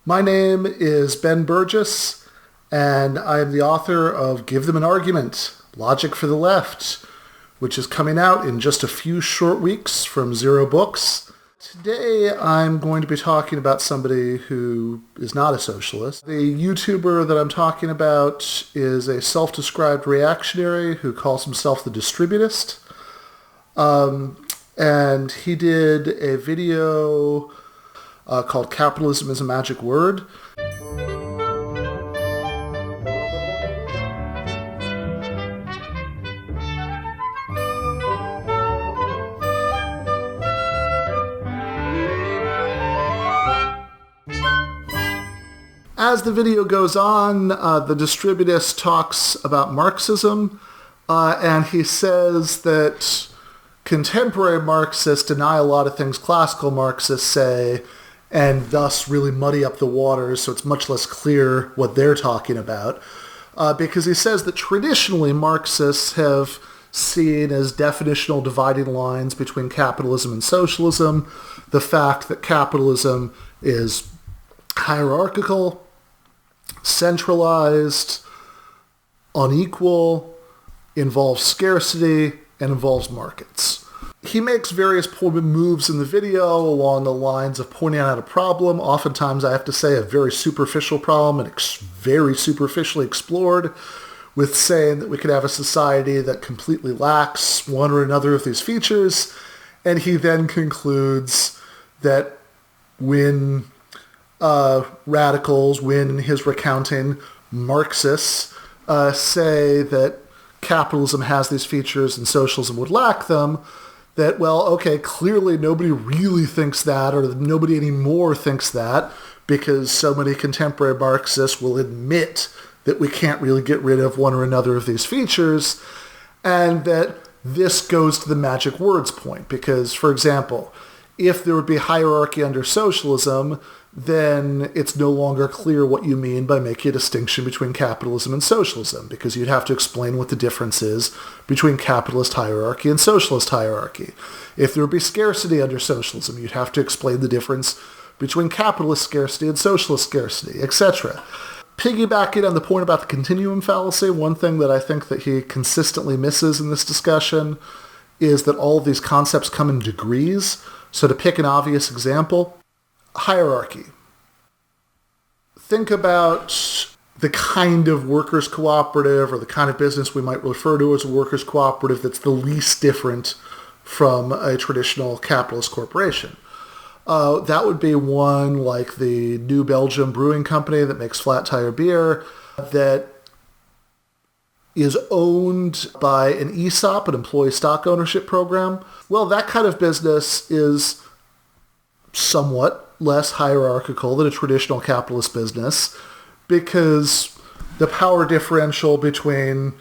My name is Ben Burgis, and I am the author of Give Them an Argument, Logic for the Left, which is coming out in just a few short weeks from Zero Books. Today I'm going to be talking about somebody who is not a socialist. The YouTuber that I'm talking about is a self-described reactionary who calls himself the Distributist. And he did a video called Capitalism is a Magic Word. As the video goes on, the Distributist talks about Marxism, and he says that contemporary Marxists deny a lot of things classical Marxists say, and thus really muddy up the waters, so it's much less clear what they're talking about. Because he says that traditionally Marxists have seen as definitional dividing lines between capitalism and socialism the fact that capitalism is hierarchical, centralized, unequal, involves scarcity, and involves markets. He makes various moves in the video along the lines of pointing out a problem, oftentimes I have to say a very superficial problem and very superficially explored, with saying that we could have a society that completely lacks one or another of these features, and he then concludes that when radicals, when in his recounting Marxists say that capitalism has these features and socialism would lack them, that, well, okay, clearly nobody really thinks that, or nobody anymore thinks that, because so many contemporary Marxists will admit that we can't really get rid of one or another of these features, and that this goes to the magic words point, because, for example, if there would be hierarchy under socialism, then it's no longer clear what you mean by making a distinction between capitalism and socialism, because you'd have to explain what the difference is between capitalist hierarchy and socialist hierarchy. If there would be scarcity under socialism, you'd have to explain the difference between capitalist scarcity and socialist scarcity, etc. Piggybacking on the point about the continuum fallacy, one thing that I think that he consistently misses in this discussion is that all of these concepts come in degrees. So to pick an obvious example, hierarchy. Think about the kind of workers' cooperative or the kind of business we might refer to as a workers' cooperative that's the least different from a traditional capitalist corporation. That would be one like the New Belgium Brewing Company that makes flat tire beer that is owned by an ESOP, an employee stock ownership program. Well, that kind of business is somewhat less hierarchical than a traditional capitalist business, because the power differential between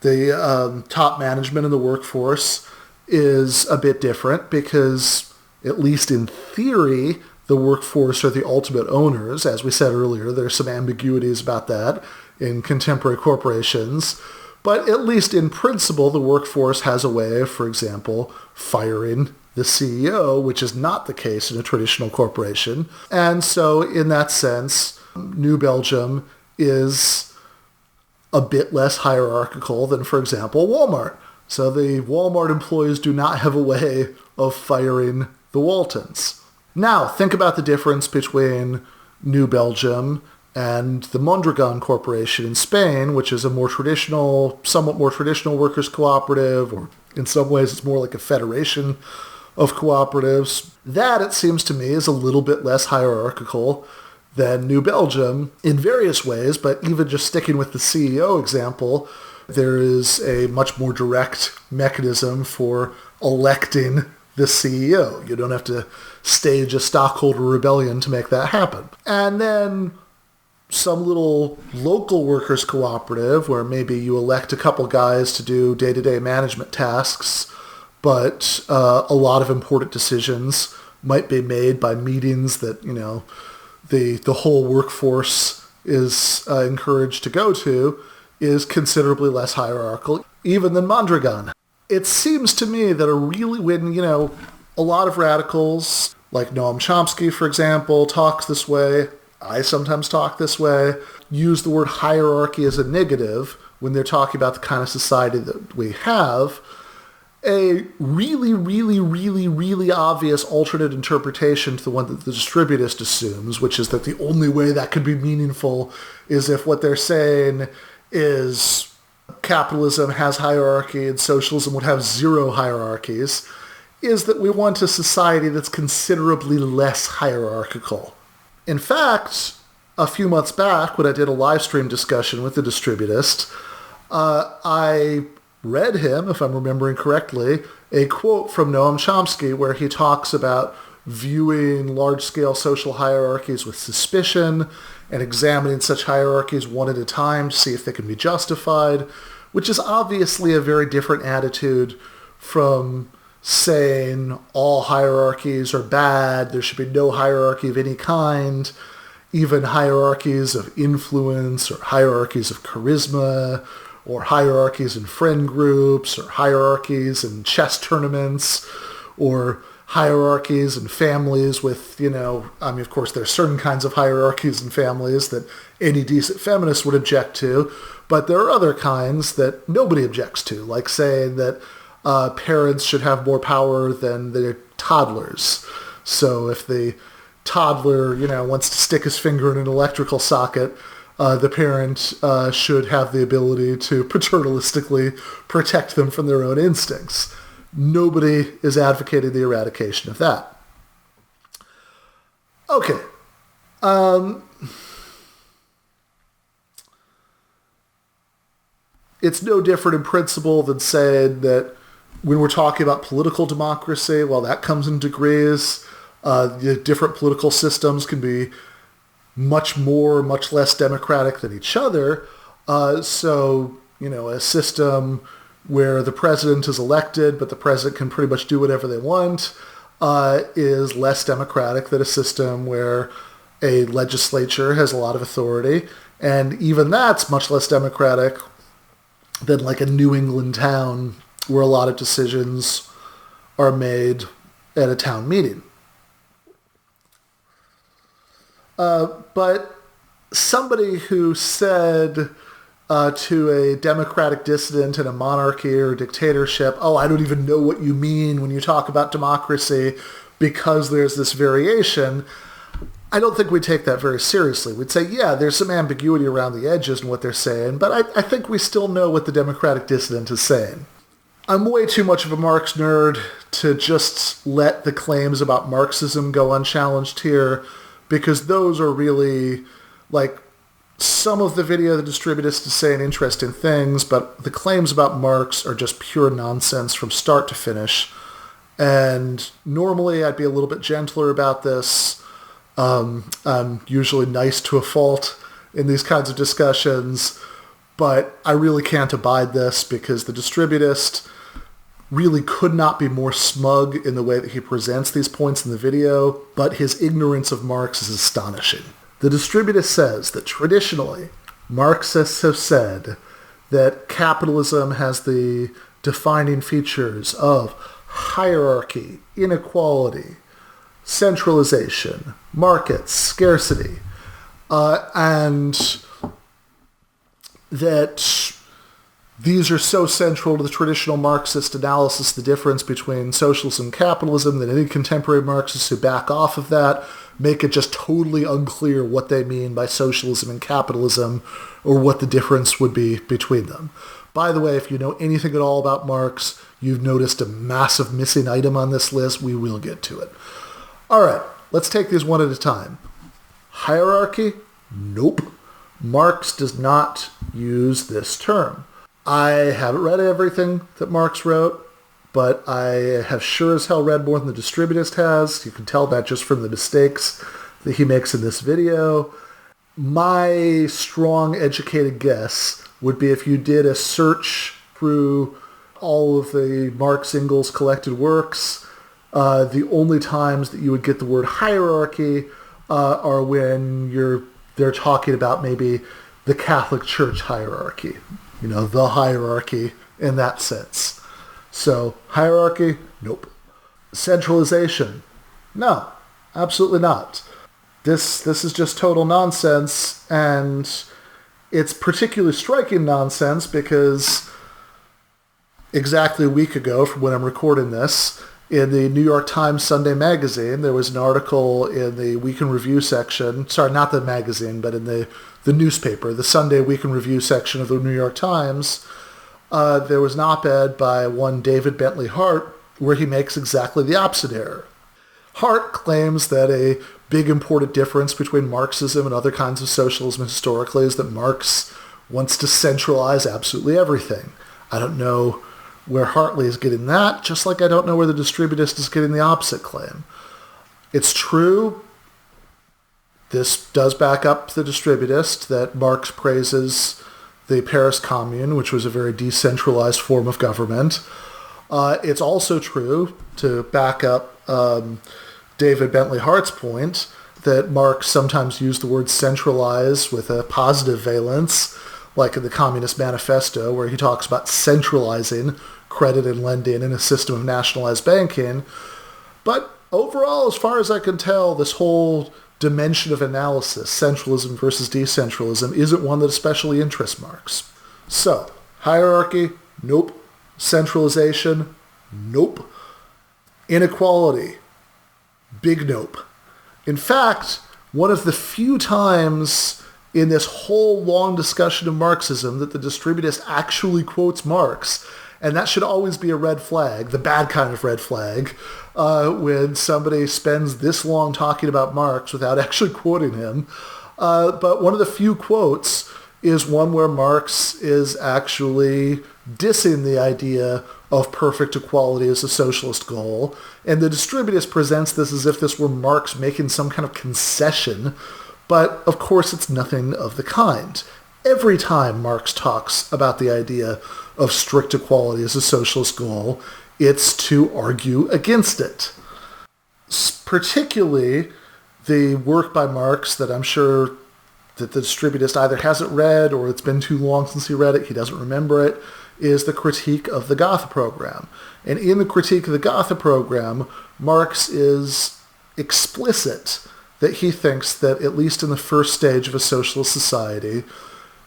the top management and the workforce is a bit different, because at least in theory, the workforce are the ultimate owners. As we said earlier, there's some ambiguities about that in contemporary corporations, but at least in principle, the workforce has a way of, for example, firing the CEO, which is not the case in a traditional corporation. And so in that sense, New Belgium is a bit less hierarchical than, for example, Walmart. So the Walmart employees do not have a way of firing the Waltons. Now, think about the difference between New Belgium and the Mondragon Corporation in Spain, which is a more traditional, somewhat more traditional workers' cooperative, or in some ways it's more like a federation of cooperatives. That, it seems to me, is a little bit less hierarchical than New Belgium in various ways, but even just sticking with the CEO example, there is a much more direct mechanism for electing the CEO. You don't have to stage a stockholder rebellion to make that happen. And then some little local workers' cooperative where maybe you elect a couple guys to do day-to-day management tasks, but a lot of important decisions might be made by meetings that, you know, the whole workforce is encouraged to go to, is considerably less hierarchical, even than Mondragon. It seems to me that when, you know, a lot of radicals, like Noam Chomsky, for example, talks this way, I sometimes talk this way, use the word hierarchy as a negative when they're talking about the kind of society that we have. A really, really, really, really obvious alternate interpretation to the one that the distributist assumes, which is that the only way that could be meaningful is if what they're saying is capitalism has hierarchy and socialism would have zero hierarchies, is that we want a society that's considerably less hierarchical. In fact, a few months back, when I did a live stream discussion with the Distributist, I read him, if I'm remembering correctly, a quote from Noam Chomsky where he talks about viewing large-scale social hierarchies with suspicion and examining such hierarchies one at a time to see if they can be justified, which is obviously a very different attitude from saying all hierarchies are bad, there should be no hierarchy of any kind, even hierarchies of influence or hierarchies of charisma, or hierarchies in friend groups, or hierarchies in chess tournaments, or hierarchies in families with, of course, there are certain kinds of hierarchies in families that any decent feminist would object to, but there are other kinds that nobody objects to, like saying that parents should have more power than their toddlers. So if the toddler, wants to stick his finger in an electrical socket, the parent should have the ability to paternalistically protect them from their own instincts. Nobody is advocating the eradication of that. Okay. It's no different in principle than saying that when we're talking about political democracy, well, that comes in degrees. The different political systems can be much less democratic than each other. So, a system where the president is elected, but the president can pretty much do whatever they want, is less democratic than a system where a legislature has a lot of authority. And even that's much less democratic than like a New England town where a lot of decisions are made at a town meeting. But somebody who said to a democratic dissident in a monarchy or dictatorship, oh, I don't even know what you mean when you talk about democracy because there's this variation, I don't think we'd take that very seriously. We'd say, yeah, there's some ambiguity around the edges in what they're saying, but I think we still know what the democratic dissident is saying. I'm way too much of a Marx nerd to just let the claims about Marxism go unchallenged here, because those are really, like, some of the video the Distributist is saying interesting things, but the claims about Marx are just pure nonsense from start to finish. And normally I'd be a little bit gentler about this. I'm usually nice to a fault in these kinds of discussions, but I really can't abide this because the Distributist really could not be more smug in the way that he presents these points in the video, but his ignorance of Marx is astonishing. The Distributist says that traditionally, Marxists have said that capitalism has the defining features of hierarchy, inequality, centralization, markets, scarcity, and that these are so central to the traditional Marxist analysis, the difference between socialism and capitalism, that any contemporary Marxists who back off of that make it just totally unclear what they mean by socialism and capitalism or what the difference would be between them. By the way, if you know anything at all about Marx, you've noticed a massive missing item on this list. We will get to it. All right, let's take these one at a time. Hierarchy? Nope. Marx does not use this term. I haven't read everything that Marx wrote, but I have sure as hell read more than the Distributist has. You can tell that just from the mistakes that he makes in this video. My strong educated guess would be if you did a search through all of the Marx Engels collected works, the only times that you would get the word hierarchy are when they're talking about maybe the Catholic Church hierarchy. The hierarchy in that sense. So, hierarchy? Nope. Centralization? No, absolutely not. This is just total nonsense, and it's particularly striking nonsense because exactly a week ago from when I'm recording this, in the New York Times Sunday magazine, there was an article in the Week in Review section, sorry, not the magazine, but in the newspaper, the Sunday Week in Review section of the New York Times, there was an op-ed by one David Bentley Hart where he makes exactly the opposite error. Hart claims that a big important difference between Marxism and other kinds of socialism historically is that Marx wants to centralize absolutely everything. I don't know where Hartley is getting that, just like I don't know where the Distributist is getting the opposite claim. It's true, this does back up the Distributist, that Marx praises the Paris Commune, which was a very decentralized form of government. It's also true, to back up David Bentley Hart's point, that Marx sometimes used the word centralize with a positive valence, like in the Communist Manifesto, where he talks about centralizing credit and lending in a system of nationalized banking. But overall, as far as I can tell, this whole dimension of analysis, centralism versus decentralism, isn't one that especially interests Marx. So, hierarchy? Nope. Centralization? Nope. Inequality? Big nope. In fact, one of the few times in this whole long discussion of Marxism that the Distributist actually quotes Marx, and that should always be a red flag, the bad kind of red flag, when somebody spends this long talking about Marx without actually quoting him. But one of the few quotes is one where Marx is actually dissing the idea of perfect equality as a socialist goal, and the Distributist presents this as if this were Marx making some kind of concession, but of course it's nothing of the kind. Every time Marx talks about the idea of strict equality as a socialist goal, it's to argue against it. Particularly the work by Marx that I'm sure that the Distributist either hasn't read or it's been too long since he read it, he doesn't remember it, is the critique of the Gotha program. And in the critique of the Gotha program, Marx is explicit that he thinks that at least in the first stage of a socialist society,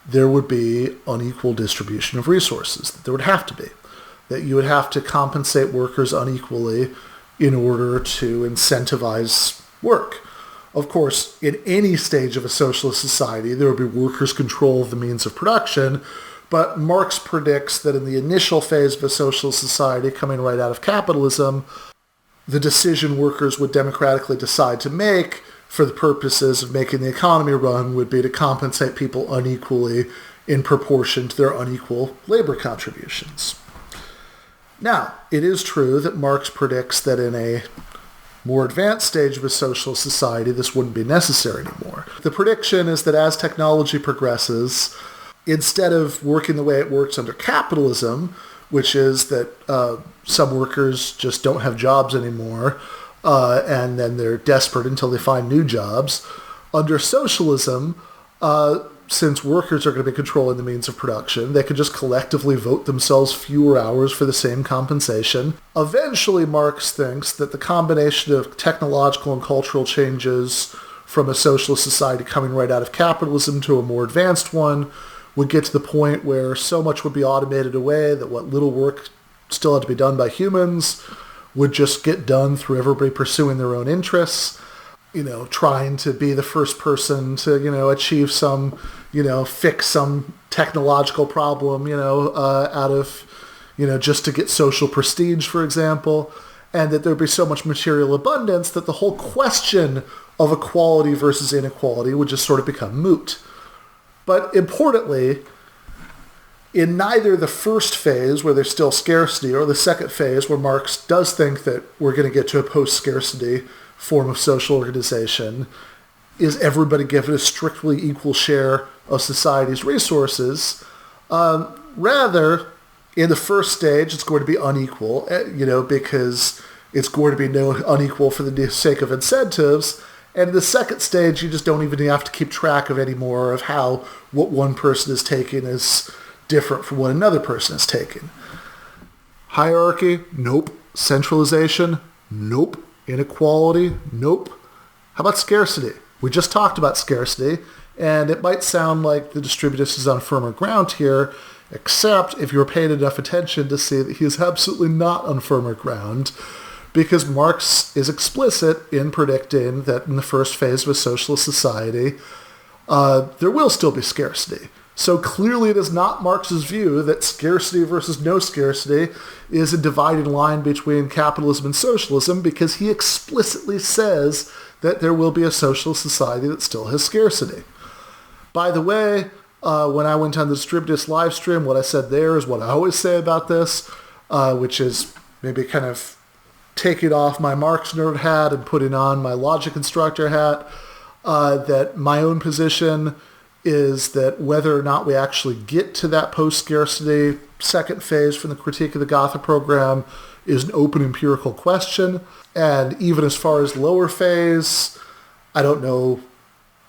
there would be unequal distribution of resources, that there would have to be, that you would have to compensate workers unequally in order to incentivize work. Of course, in any stage of a socialist society, there would be workers' control of the means of production, but Marx predicts that in the initial phase of a socialist society coming right out of capitalism, the decision workers would democratically decide to make for the purposes of making the economy run would be to compensate people unequally in proportion to their unequal labor contributions. Now, it is true that Marx predicts that in a more advanced stage of a socialist society, this wouldn't be necessary anymore. The prediction is that as technology progresses, instead of working the way it works under capitalism, which is that some workers just don't have jobs anymore, and then they're desperate until they find new jobs. Under socialism, since workers are going to be controlling the means of production, they could just collectively vote themselves fewer hours for the same compensation. Eventually, Marx thinks that the combination of technological and cultural changes from a socialist society coming right out of capitalism to a more advanced one would get to the point where so much would be automated away that what little work still had to be done by humans would just get done through everybody pursuing their own interests, trying to be the first person to, achieve some, fix some technological problem, out of, just to get social prestige, for example, and that there'd be so much material abundance that the whole question of equality versus inequality would just sort of become moot. But importantly, in neither the first phase, where there's still scarcity, or the second phase, where Marx does think that we're going to get to a post-scarcity form of social organization, is everybody given a strictly equal share of society's resources. Rather, in the first stage, it's going to be unequal, because it's going to be unequal for the sake of incentives. And in the second stage, you just don't even have to keep track of anymore of how what one person is taking is different from what another person is taking. Hierarchy? Nope. Centralization? Nope. Inequality? Nope. How about scarcity? We just talked about scarcity, and it might sound like the distributist is on firmer ground here, except if you're paying enough attention to see that he is absolutely not on firmer ground, because Marx is explicit in predicting that in the first phase of a socialist society, there will still be scarcity. So clearly it is not Marx's view that scarcity versus no scarcity is a dividing line between capitalism and socialism, because he explicitly says that there will be a socialist society that still has scarcity. By the way, when I went on the Distributist live stream, what I said there is what I always say about this, which is maybe kind of taking off my Marx nerd hat and putting on my logic instructor hat, that my own position is that whether or not we actually get to that post-scarcity second phase from the Critique of the Gotha program is an open empirical question. And even as far as lower phase, I don't know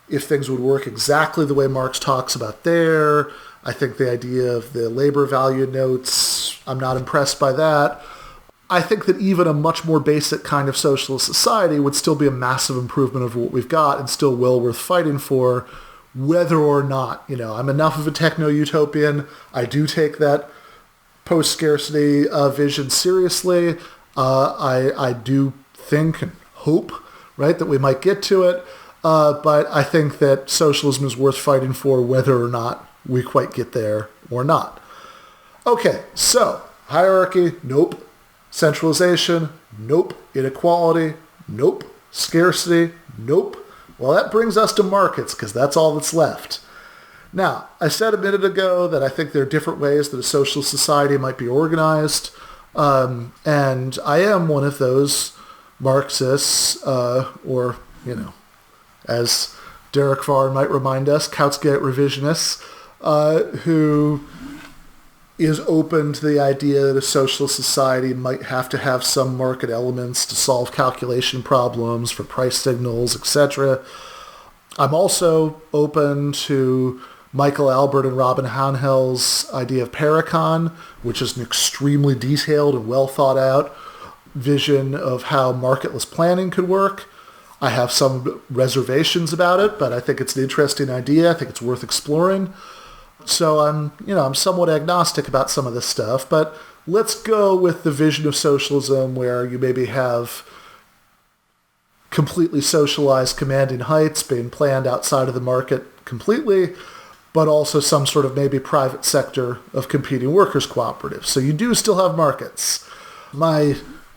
if things would work exactly the way Marx talks about there. I think the idea of the labor value notes, I'm not impressed by that. I think that even a much more basic kind of socialist society would still be a massive improvement over what we've got and still well worth fighting for, whether or not, I'm enough of a techno-utopian. I do take that post-scarcity vision seriously. I do think and hope, right, that we might get to it. But I think that socialism is worth fighting for whether or not we quite get there or not. Okay, so hierarchy, nope. Centralization, nope. Inequality, nope. Scarcity, nope. Well, that brings us to markets, because that's all that's left. Now, I said a minute ago that I think there are different ways that a socialist society might be organized, and I am one of those Marxists, or, as Derek Varn might remind us, Kautsky revisionists, who is open to the idea that a socialist society might have to have some market elements to solve calculation problems for price signals, etc. I'm also open to Michael Albert and Robin Hanhel's idea of Paracon, which is an extremely detailed and well thought out vision of how marketless planning could work. I have some reservations about it, but I think it's an interesting idea. I think it's worth exploring. So I'm somewhat agnostic about some of this stuff, but let's go with the vision of socialism where you maybe have completely socialized commanding heights being planned outside of the market completely, but also some sort of maybe private sector of competing workers' cooperatives. So you do still have markets. My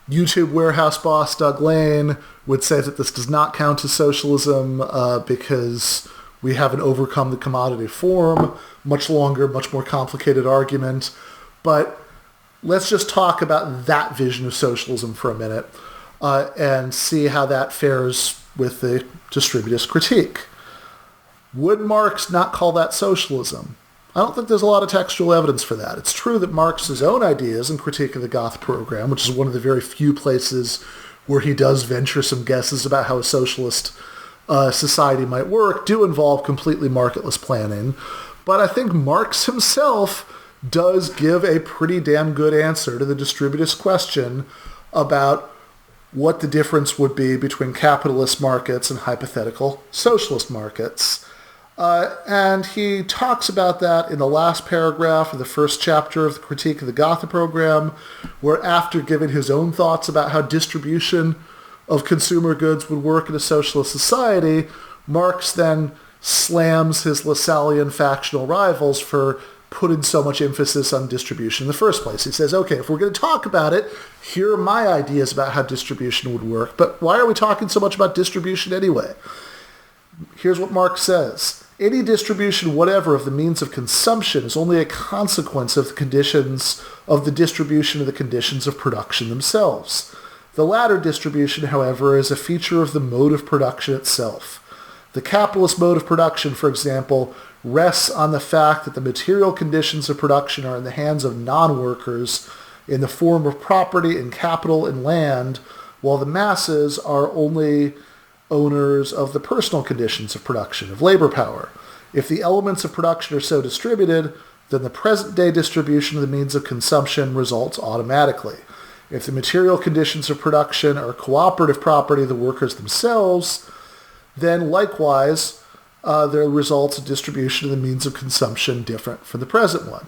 YouTube warehouse boss, Doug Lane, would say that this does not count as socialism because we haven't overcome the commodity form. Much longer, much more complicated argument. But let's just talk about that vision of socialism for a minute and see how that fares with the distributist critique. Would Marx not call that socialism? I don't think there's a lot of textual evidence for that. It's true that Marx's own ideas in Critique of the Gotha program, which is one of the very few places where he does venture some guesses about how a socialist society might work, do involve completely marketless planning. But I think Marx himself does give a pretty damn good answer to the distributist question about what the difference would be between capitalist markets and hypothetical socialist markets. And he talks about that in the last paragraph of the first chapter of the Critique of the Gotha program, where after giving his own thoughts about how distribution of consumer goods would work in a socialist society, Marx then slams his Lassallean factional rivals for putting so much emphasis on distribution in the first place. He says, okay, if we're going to talk about it, here are my ideas about how distribution would work, but why are we talking so much about distribution anyway? Here's what Marx says. Any distribution whatever of the means of consumption is only a consequence of the conditions of the distribution of the conditions of production themselves. The latter distribution, however, is a feature of the mode of production itself. The capitalist mode of production, for example, rests on the fact that the material conditions of production are in the hands of non-workers in the form of property and capital and land, while the masses are only owners of the personal conditions of production, of labor power. If the elements of production are so distributed, then the present-day distribution of the means of consumption results automatically. If the material conditions of production are cooperative property of the workers themselves, then likewise, there results a distribution of the means of consumption different from the present one.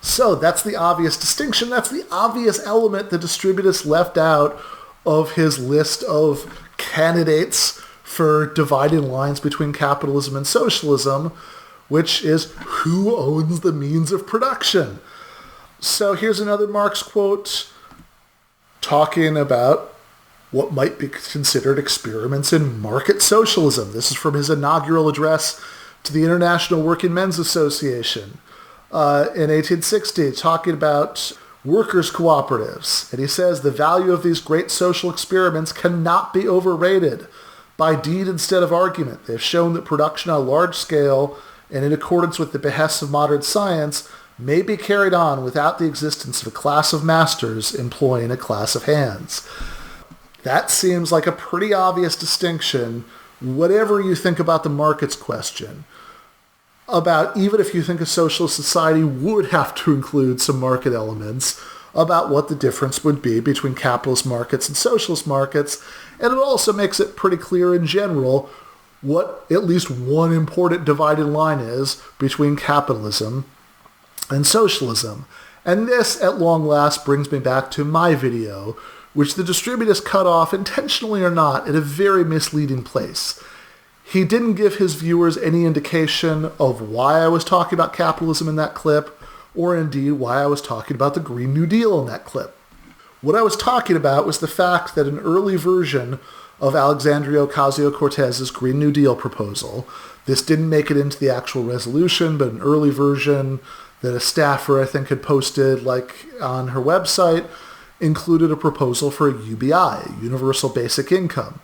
So that's the obvious distinction. That's the obvious element the distributist left out of his list of candidates for dividing lines between capitalism and socialism, which is who owns the means of production. So here's another Marx quote talking about what might be considered experiments in market socialism. This is from his inaugural address to the International Working Men's Association in 1860, talking about workers' cooperatives. And he says, the value of these great social experiments cannot be overrated. By deed instead of argument, they have shown that production on a large scale and in accordance with the behests of modern science may be carried on without the existence of a class of masters employing a class of hands. That seems like a pretty obvious distinction, whatever you think about the markets question, about even if you think a socialist society would have to include some market elements, about what the difference would be between capitalist markets and socialist markets, and it also makes it pretty clear in general what at least one important dividing line is between capitalism and socialism. And this, at long last, brings me back to my video, which the distributist cut off, intentionally or not, at a very misleading place. He didn't give his viewers any indication of why I was talking about capitalism in that clip, or indeed why I was talking about the Green New Deal in that clip. What I was talking about was the fact that an early version of Alexandria Ocasio-Cortez's Green New Deal proposal, this didn't make it into the actual resolution, but an early version that a staffer, I think, had posted on her website, included a proposal for a UBI, Universal Basic Income.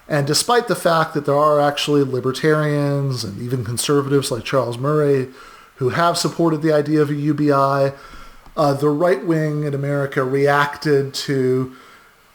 And despite the fact that there are actually libertarians and even conservatives like Charles Murray who have supported the idea of a UBI, the right wing in America reacted to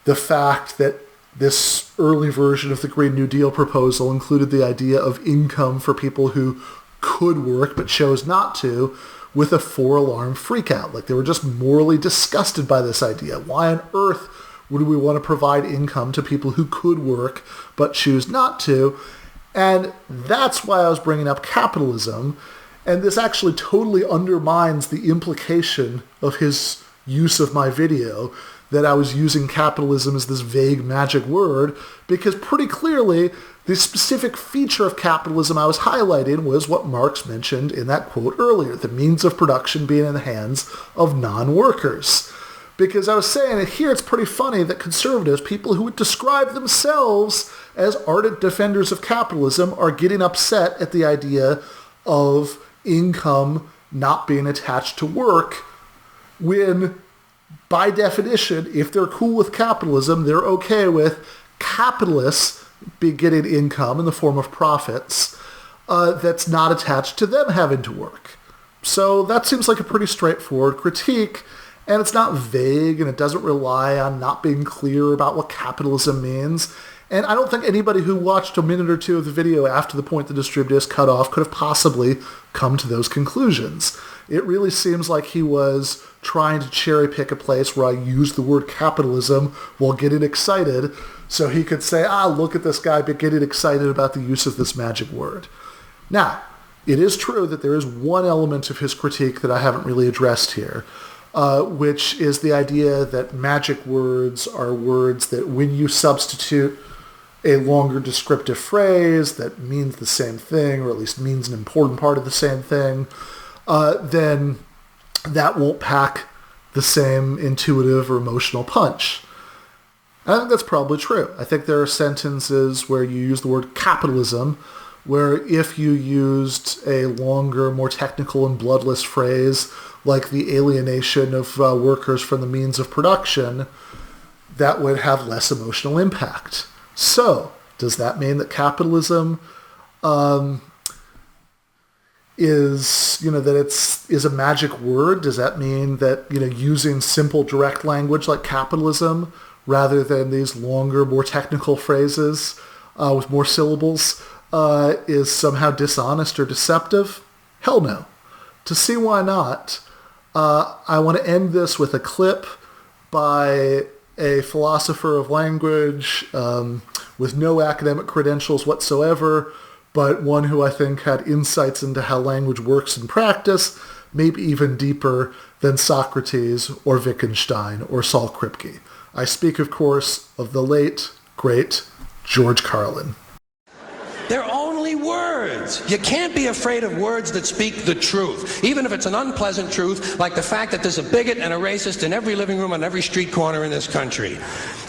the fact that this early version of the Green New Deal proposal included the idea of income for people who could work but chose not to, with a four-alarm freakout. Like, they were just morally disgusted by this idea. Why on earth would we want to provide income to people who could work but choose not to? And that's why I was bringing up capitalism. And this actually totally undermines the implication of his use of my video, that I was using capitalism as this vague magic word, because pretty clearly the specific feature of capitalism I was highlighting was what Marx mentioned in that quote earlier, the means of production being in the hands of non-workers. Because I was saying that here it's pretty funny that conservatives, people who would describe themselves as ardent defenders of capitalism, are getting upset at the idea of income not being attached to work, when, by definition, if they're cool with capitalism, they're okay with capitalists be getting income in the form of profits that's not attached to them having to work. So that seems like a pretty straightforward critique, and it's not vague, and it doesn't rely on not being clear about what capitalism means. And I don't think anybody who watched a minute or two of the video after the point the distributist cut off could have possibly come to those conclusions. It really seems like he was trying to cherry pick a place where I used the word capitalism while getting excited, so he could say, look at this guy getting excited about the use of this magic word. Now, it is true that there is one element of his critique that I haven't really addressed here, which is the idea that magic words are words that when you substitute a longer descriptive phrase that means the same thing, or at least means an important part of the same thing, then that won't pack the same intuitive or emotional punch. I think that's probably true. I think there are sentences where you use the word capitalism, where if you used a longer, more technical and bloodless phrase, like the alienation of workers from the means of production, that would have less emotional impact. So, does that mean that capitalism is a magic word? Does that mean that, using simple, direct language like capitalism rather than these longer, more technical phrases with more syllables is somehow dishonest or deceptive? Hell no. To see why not, I want to end this with a clip by a philosopher of language with no academic credentials whatsoever, but one who I think had insights into how language works in practice, maybe even deeper than Socrates or Wittgenstein or Saul Kripke. I speak, of course, of the late, great George Carlin. They're only words. You can't be afraid of words that speak the truth, even if it's an unpleasant truth, like the fact that there's a bigot and a racist in every living room on every street corner in this country.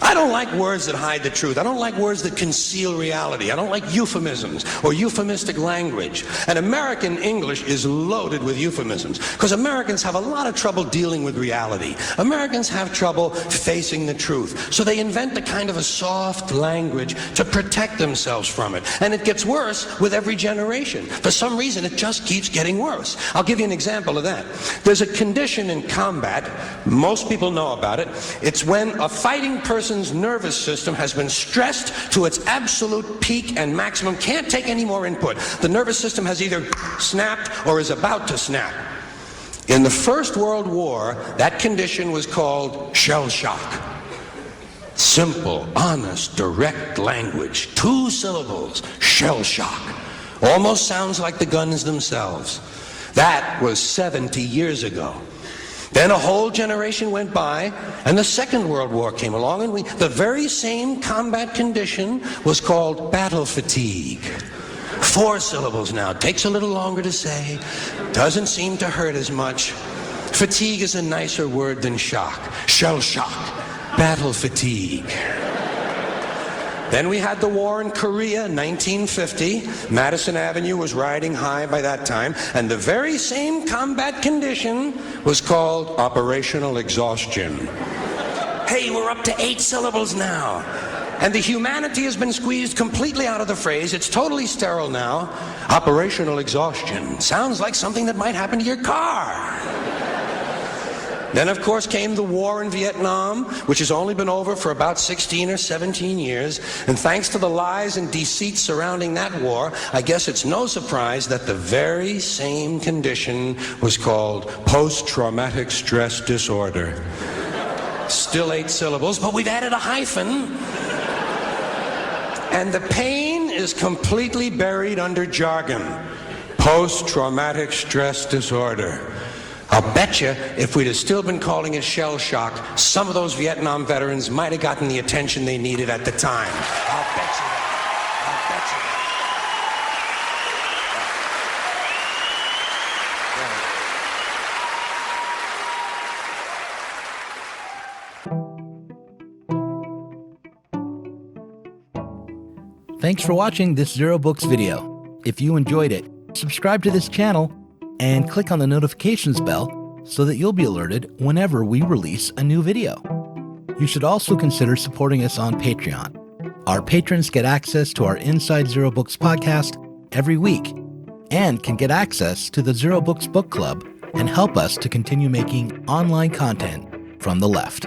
I don't like words that hide the truth. I don't like words that conceal reality. I don't like euphemisms or euphemistic language. And American English is loaded with euphemisms because Americans have a lot of trouble dealing with reality. Americans have trouble facing the truth. So they invent a kind of a soft language to protect themselves from it. And it gets worse with every generation. For some reason, it just keeps getting worse. I'll give you an example of that. There's a condition in combat, most people know about it. It's when a fighting person's nervous system has been stressed to its absolute peak and maximum, can't take any more input. The nervous system has either snapped or is about to snap. In the First World War, that condition was called shell shock. Simple, honest, direct language. 2 syllables. Shell shock. Almost sounds like the guns themselves. That was 70 years ago. Then a whole generation went by, and the Second World War came along, and the very same combat condition was called battle fatigue. 4 syllables now. Takes a little longer to say. Doesn't seem to hurt as much. Fatigue is a nicer word than shock. Shell shock. Battle fatigue. Then we had the war in Korea, 1950. Madison Avenue was riding high by that time, and the very same combat condition was called operational exhaustion. Hey, we're up to 8 syllables now. And the humanity has been squeezed completely out of the phrase. It's totally sterile now. Operational exhaustion. Sounds like something that might happen to your car. Then, of course, came the war in Vietnam, which has only been over for about 16 or 17 years. And thanks to the lies and deceit surrounding that war, I guess it's no surprise that the very same condition was called post-traumatic stress disorder. Still 8 syllables, but we've added a hyphen. And the pain is completely buried under jargon. Post-traumatic stress disorder. I'll bet you if we'd have still been calling it shell shock, some of those Vietnam veterans might have gotten the attention they needed at the time. I'll bet you that. Thanks for watching this Zero Books video. If you enjoyed it, subscribe to this channel and click on the notifications bell so that you'll be alerted whenever we release a new video. You should also consider supporting us on Patreon. Our patrons get access to our Inside Zero Books podcast every week and can get access to the Zero Books Book Club and help us to continue making online content from the left.